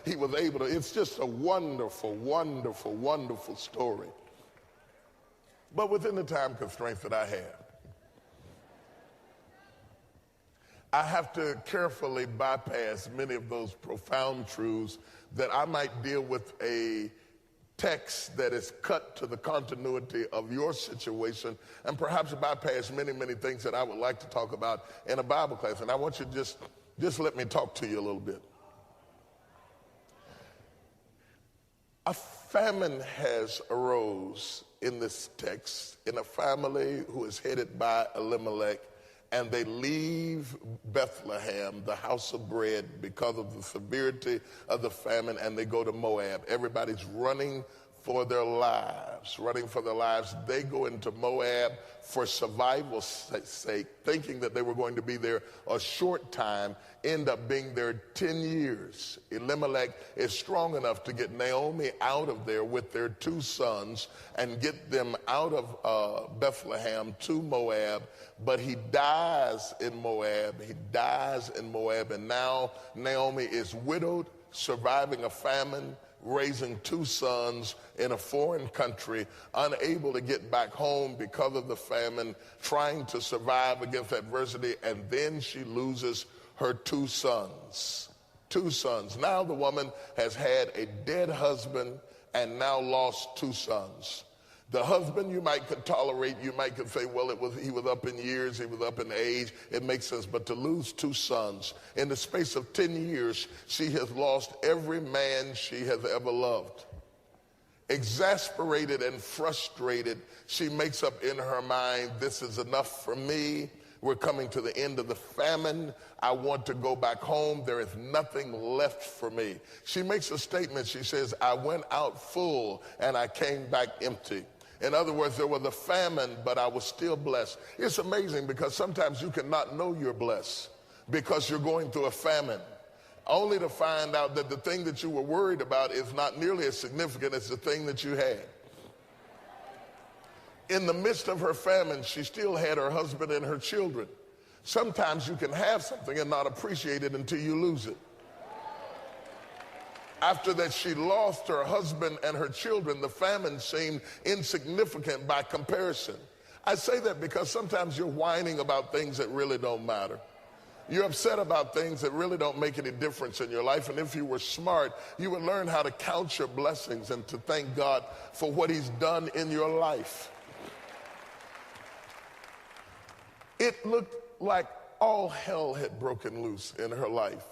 he was able to. It's just a wonderful, wonderful, wonderful story. But within the time constraints that I have to carefully bypass many of those profound truths that I might deal with a text that is cut to the continuity of your situation and perhaps bypass many, many things that I would like to talk about in a Bible class. And I want you to just let me talk to you a little bit. A famine has arose in this text in a family who is headed by Elimelech, and they leave Bethlehem, the house of bread, because of the severity of the famine, and they go to Moab. Everybody's running for their lives, They go into Moab for survival's sake, thinking that they were going to be there a short time, end up being there 10 years. Elimelech is strong enough to get Naomi out of there with their 2 sons and get them out of Bethlehem to Moab, but he dies in Moab. And now Naomi is widowed, surviving a famine, raising 2 sons in a foreign country, unable to get back home because of the famine, trying to survive against adversity, and then she loses her 2 sons. 2 sons. Now the woman has had a dead husband and now lost 2 sons. The husband you might could tolerate, you might could say, well, he was up in years, he was up in age, it makes sense. But to lose 2 sons, in the space of 10 years, she has lost every man she has ever loved. Exasperated and frustrated, she makes up in her mind, this is enough for me. We're coming to the end of the famine. I want to go back home. There is nothing left for me. She makes a statement. She says, I went out full and I came back empty. In other words, there was a famine, but I was still blessed. It's amazing because sometimes you cannot know you're blessed because you're going through a famine, only to find out that the thing that you were worried about is not nearly as significant as the thing that you had. In the midst of her famine, she still had her husband and her children. Sometimes you can have something and not appreciate it until you lose it. After that, she lost her husband and her children. The famine seemed insignificant by comparison. I say that because sometimes you're whining about things that really don't matter. You're upset about things that really don't make any difference in your life. And if you were smart, you would learn how to count your blessings and to thank God for what he's done in your life. It looked like all hell had broken loose in her life.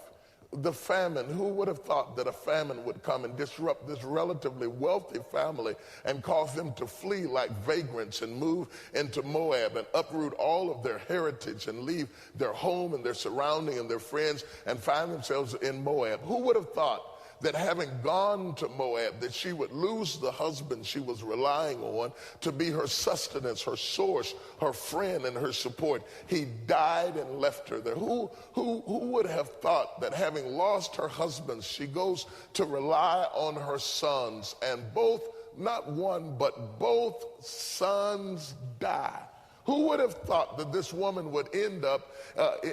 The famine, who would have thought that a famine would come and disrupt this relatively wealthy family and cause them to flee like vagrants and move into Moab and uproot all of their heritage and leave their home and their surrounding and their friends and find themselves in Moab? Who would have thought that having gone to Moab, that she would lose the husband she was relying on to be her sustenance, her source, her friend, and her support? He died and left her there. Who would have thought that having lost her husband, she goes to rely on her sons, and both, not one, but both sons die? Who would have thought that this woman would end up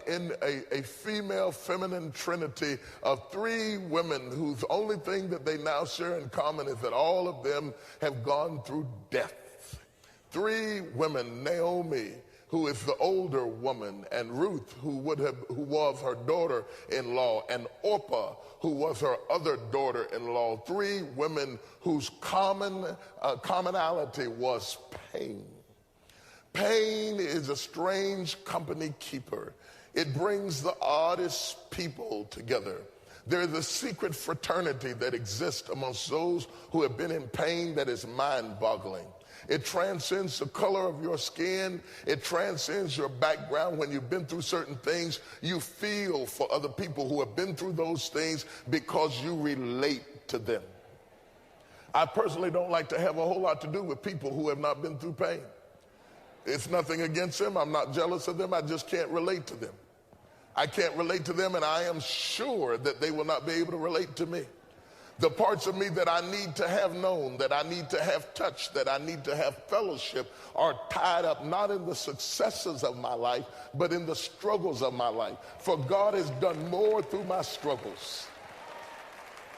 in a female feminine trinity of 3 women whose only thing that they now share in common is that all of them have gone through death? 3 women, Naomi, who is the older woman, and Ruth, who was her daughter-in-law, and Orpah, who was her other daughter-in-law. 3 women whose commonality was pain. Pain is a strange company keeper. It brings the oddest people together. There's a secret fraternity that exists amongst those who have been in pain that is mind-boggling. It transcends the color of your skin. It transcends your background. When you've been through certain things, you feel for other people who have been through those things because you relate to them. I personally don't like to have a whole lot to do with people who have not been through pain. It's nothing against them. I'm not jealous of them. I just can't relate to them. I can't relate to them, and I am sure that they will not be able to relate to me. The parts of me that I need to have known, that I need to have touched, that I need to have fellowship are tied up not in the successes of my life, but in the struggles of my life. For God has done more through my struggles.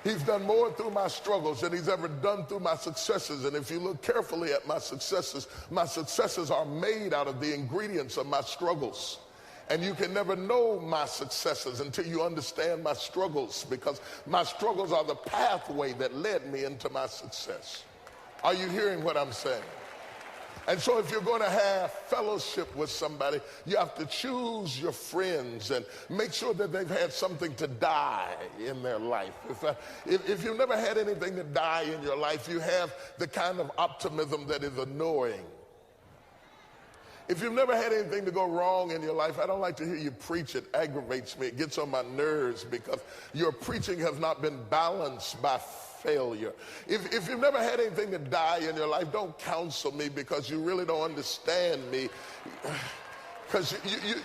He's done more through my struggles than he's ever done through my successes. And if you look carefully at my successes are made out of the ingredients of my struggles. And you can never know my successes until you understand my struggles, because my struggles are the pathway that led me into my success. Are you hearing what I'm saying? And so if you're going to have fellowship with somebody, you have to choose your friends and make sure that they've had something to die in their life. If you've never had anything to die in your life, you have the kind of optimism that is annoying. If you've never had anything to go wrong in your life, I don't like to hear you preach. It aggravates me. It gets on my nerves because your preaching has not been balanced by failure. If you've never had anything to die in your life, don't counsel me, because you really don't understand me. Because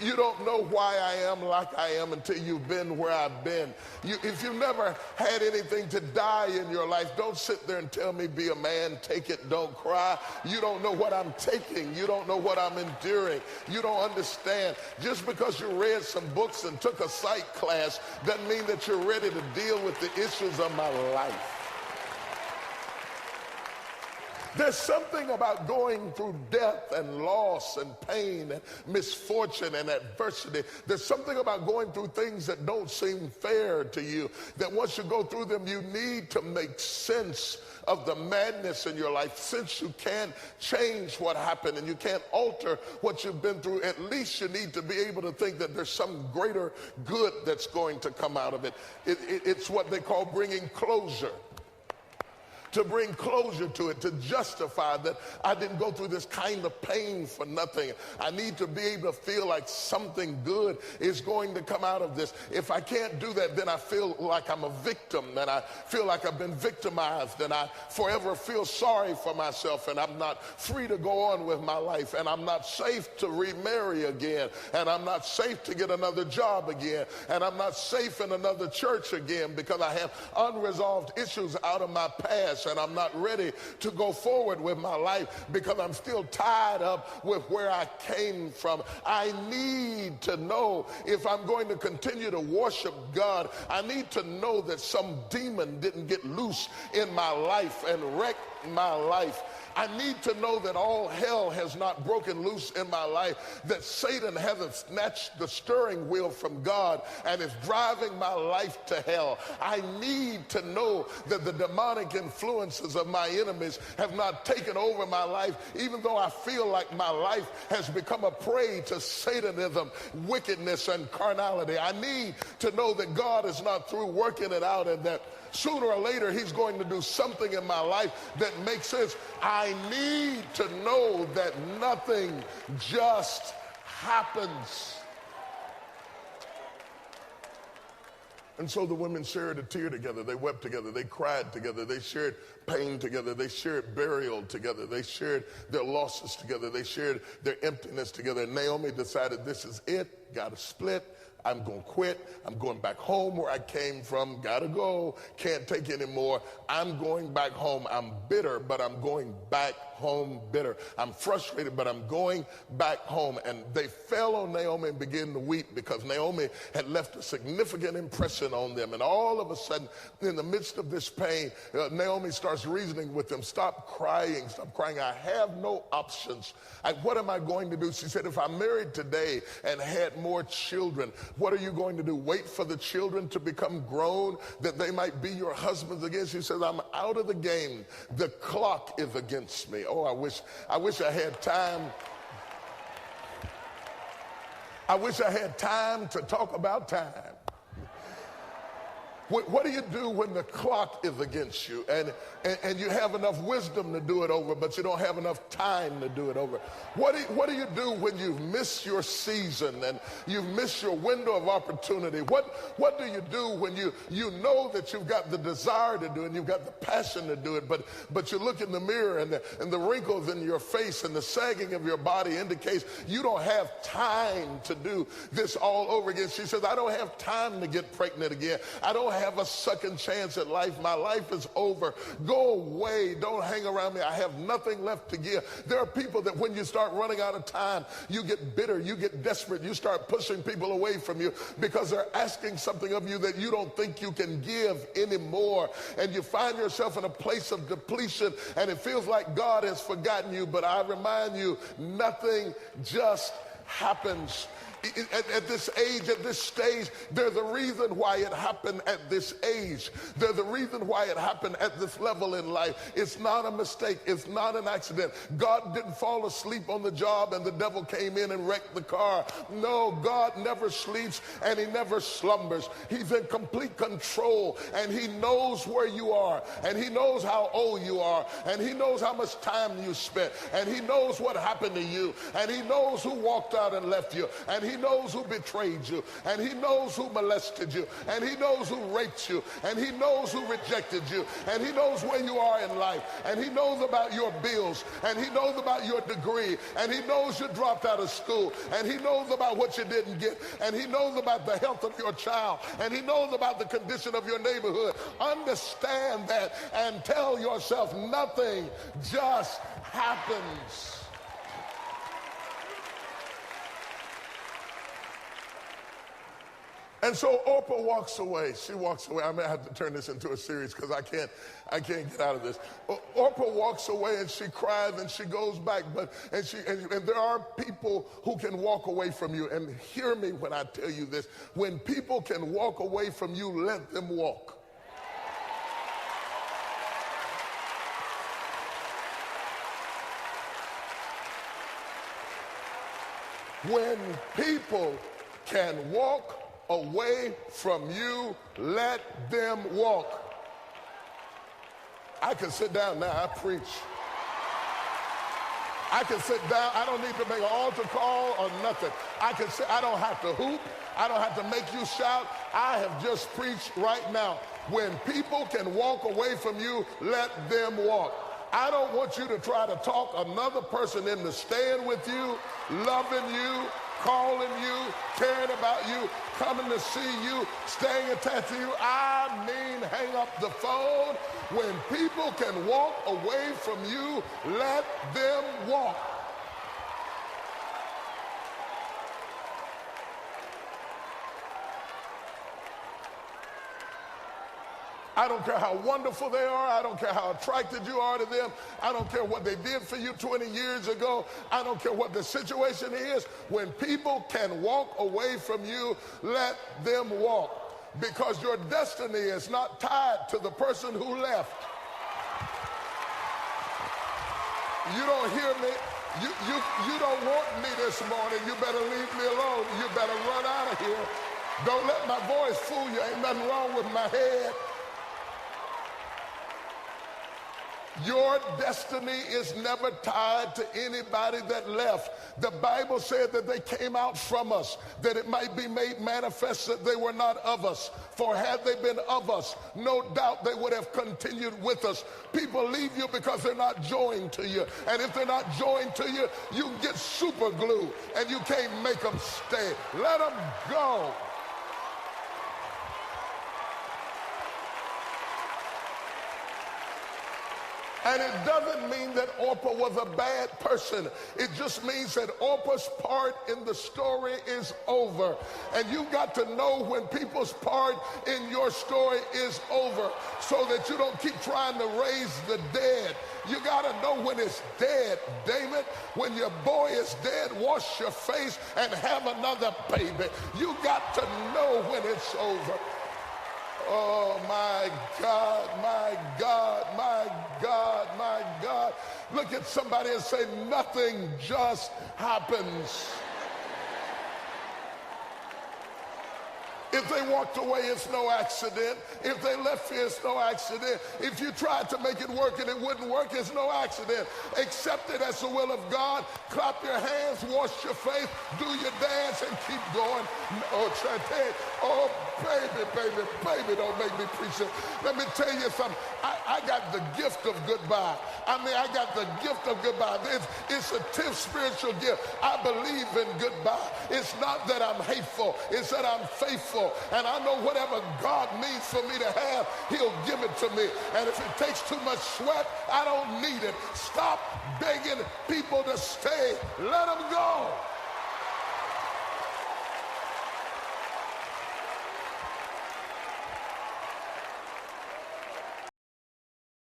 you don't know why I am like I am until you've been where I've been. If you've never had anything to die in your life, don't sit there and tell me be a man, take it, don't cry. You don't know what I'm taking. You don't know what I'm enduring. You don't understand. Just because you read some books and took a psych class doesn't mean that you're ready to deal with the issues of my life. There's something about going through death and loss and pain and misfortune and adversity. There's something about going through things that don't seem fair to you, that once you go through them, you need to make sense of the madness in your life. Since you can't change what happened and you can't alter what you've been through, at least you need to be able to think that there's some greater good that's going to come out of it. It's what they call bringing closure. To bring closure to it, to justify that I didn't go through this kind of pain for nothing. I need to be able to feel like something good is going to come out of this. If I can't do that, then I feel like I'm a victim, and I feel like I've been victimized, and I forever feel sorry for myself, and I'm not free to go on with my life, and I'm not safe to remarry again, and I'm not safe to get another job again, and I'm not safe in another church again, because I have unresolved issues out of my past. And I'm not ready to go forward with my life because I'm still tied up with where I came from. I need to know, if I'm going to continue to worship God, I need to know that some demon didn't get loose in my life and wreck my life. I need to know that all hell has not broken loose in my life, that Satan hasn't snatched the steering wheel from God and is driving my life to hell. I need to know that the demonic influences of my enemies have not taken over my life, even though I feel like my life has become a prey to Satanism, wickedness, and carnality. I need to know that God is not through working it out, and that sooner or later he's going to do something in my life that makes sense. I need to know that nothing just happens. And so the women shared a tear together. They wept together. They cried together. They shared pain together. They shared burial together. They shared their losses together. They shared their emptiness together. And Naomi decided, this is it. Got to split. I'm going to quit. I'm going back home where I came from. Got to go. Can't take anymore. I'm going back home. I'm bitter, but I'm going back home bitter. I'm frustrated, but I'm going back home. And they fell on Naomi and began to weep, because Naomi had left a significant impression on them. And all of a sudden, in the midst of this pain, Naomi starts reasoning with them. Stop crying. Stop crying. I have no options. What am I going to do? She said, if I married today and had more children, what are you going to do? Wait for the children to become grown that they might be your husbands again? She says, I'm out of the game. The clock is against me. Oh, I wish I had time. I wish I had time to talk about time. What do you do when the clock is against you and you have enough wisdom to do it over, but you don't have enough time to do it over? What do you do when you've missed your season and you've missed your window of opportunity? What do you do when you know that you've got the desire to do it and you've got the passion to do it, but you look in the mirror and the wrinkles in your face and the sagging of your body indicates you don't have time to do this all over again? She says, I don't have time to get pregnant again. I don't have a second chance at life. My life is over. Go away. Don't hang around me. I have nothing left to give. There are people that when you start running out of time, you get bitter, you get desperate, you start pushing people away from you because they're asking something of you that you don't think you can give anymore. And you find yourself in a place of depletion, and it feels like God has forgotten you. But I remind you, nothing just happens. At this age, at this stage, there's a reason why it happened at this age. There's a reason why it happened at this level in life. It's not a mistake. It's not an accident. God didn't fall asleep on the job and the devil came in and wrecked the car. No, God never sleeps and he never slumbers. He's in complete control, and he knows where you are, and he knows how old you are, and he knows how much time you spent, and he knows what happened to you, and he knows who walked out and left you, and he knows who betrayed you, and he knows who molested you, and he knows who raped you, and he knows who rejected you, and he knows where you are in life, and he knows about your bills, and he knows about your degree, and he knows you dropped out of school, and he knows about what you didn't get, and he knows about the health of your child, and he knows about the condition of your neighborhood. Understand that and tell yourself nothing just happens. And so Orpah walks away. She walks away. I may have to turn this into a series because I can't get out of this. Orpah walks away and she cries and she goes back. And there are people who can walk away from you. And hear me when I tell you this. When people can walk away from you, let them walk. When people can walk away from you, let them walk. I can sit down now. I preach. I can sit down. I don't need to make an altar call or nothing. I can sit. I don't have to hoop. I don't have to make you shout. I have just preached right now. When people can walk away from you, let them walk. I don't want you to try to talk another person into staying with you, loving you, calling you, caring about you, coming to see you, staying attached to you. I mean, hang up the phone. When people can walk away from you, let them walk. I don't care how wonderful they are. I don't care how attracted you are to them. I don't care what they did for you 20 years ago. I don't care what the situation is. When people can walk away from you, let them walk. Because your destiny is not tied to the person who left. You don't hear me? You don't want me this morning. You better leave me alone. You better run out of here. Don't let my voice fool you. Ain't nothing wrong with my head. Your destiny is never tied to anybody that left. The Bible said that they came out from us, that it might be made manifest that they were not of us. For had they been of us, no doubt they would have continued with us. People leave you because they're not joined to you. And if they're not joined to you, you can get super glue and you can't make them stay. Let them go. And it doesn't mean that Orpah was a bad person. It just means that Orpah's part in the story is over. And you've got to know when people's part in your story is over so that you don't keep trying to raise the dead. You got to know when it's dead, David. When your boy is dead, wash your face and have another baby. You got to know when it's over. Oh, my God, my God, my God, my God. Look at somebody and say, nothing just happens. If they walked away, it's no accident. If they left you, it's no accident. If you tried to make it work and it wouldn't work, it's no accident. Accept it as the will of God. Clap your hands, wash your face, do your dance, and keep going. Oh, Chate, oh, baby, don't make me preach it. Let me tell you something. I got the gift of goodbye. I got the gift of goodbye. It's a 10th spiritual gift. I believe in goodbye. It's not that I'm hateful. It's that I'm faithful. know, and I know whatever God needs for me to have, he'll give it to me. And if it takes too much sweat, I don't need it. Stop begging people to stay. Let them go.